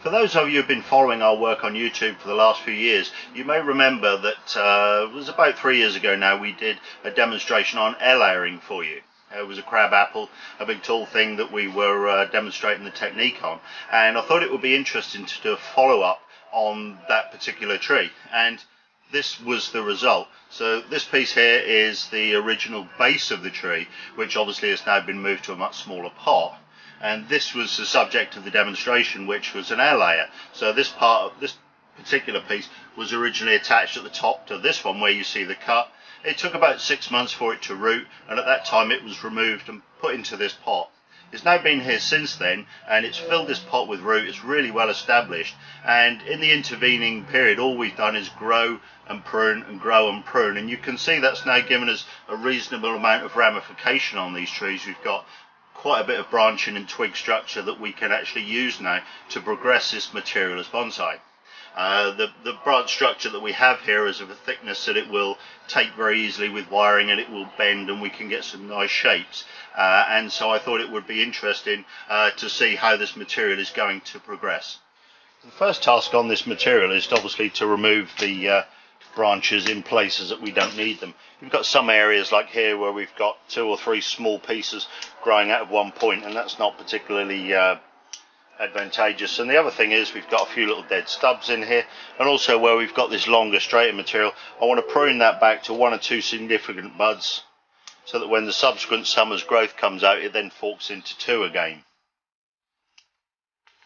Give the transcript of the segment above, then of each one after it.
For those of you who've been following our work on YouTube for the last few years, you may remember that it was about 3 years ago now we did a demonstration on air layering for you. It was a crab apple, a big tall thing that we were demonstrating the technique on, and I thought it would be interesting to do a follow-up on that particular tree, and this was the result. So this piece here is the original base of the tree, which obviously has now been moved to a much smaller pot. And this was the subject of the demonstration, which was an air layer. So this particular piece was originally attached at the top to this one where you see the cut. It took about 6 months for it to root, and at that time it was removed and put into this pot. It's now been here since then, and it's filled this pot with root. It's really well established, and in the intervening period all we've done is grow and prune and grow and prune, and you can see that's now given us a reasonable amount of ramification on these trees. We've got quite a bit of branching and twig structure that we can actually use now to progress this material as bonsai. The branch structure that we have here is of a thickness that it will take very easily with wiring, and it will bend, and we can get some nice shapes. And so I thought it would be interesting to see how this material is going to progress. The first task on this material is obviously to remove the branches in places that we don't need them. We've got some areas like here where we've got 2 or 3 small pieces growing out of one point, and that's not particularly advantageous. And the other thing is we've got a few little dead stubs in here, and also where we've got this longer straighter material, I want to prune that back to 1 or 2 significant buds, so that when the subsequent summer's growth comes out, it then forks into 2 again.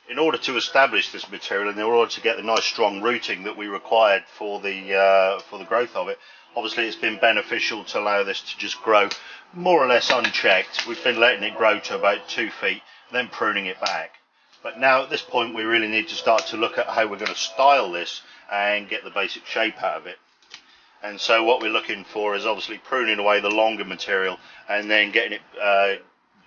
In order to establish this material, and in order to get the nice strong rooting that we required for the growth of it, obviously it's been beneficial to allow this to just grow more or less unchecked. We've been letting it grow to about 2 feet, then pruning it back. But now at this point we really need to start to look at how we're going to style this and get the basic shape out of it. And so what we're looking for is obviously pruning away the longer material and then getting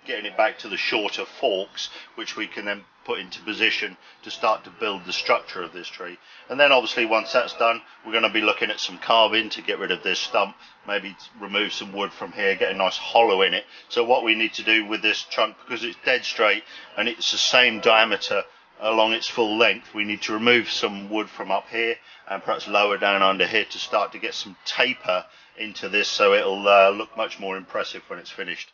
it back to the shorter forks, which we can then put into position to start to build the structure of this tree. And then obviously once that's done, we're going to be looking at some carving to get rid of this stump, maybe remove some wood from here, get a nice hollow in it. So what we need to do with this trunk, because it's dead straight and it's the same diameter along its full length, we need to remove some wood from up here and perhaps lower down under here to start to get some taper into this, so it'll look much more impressive when it's finished.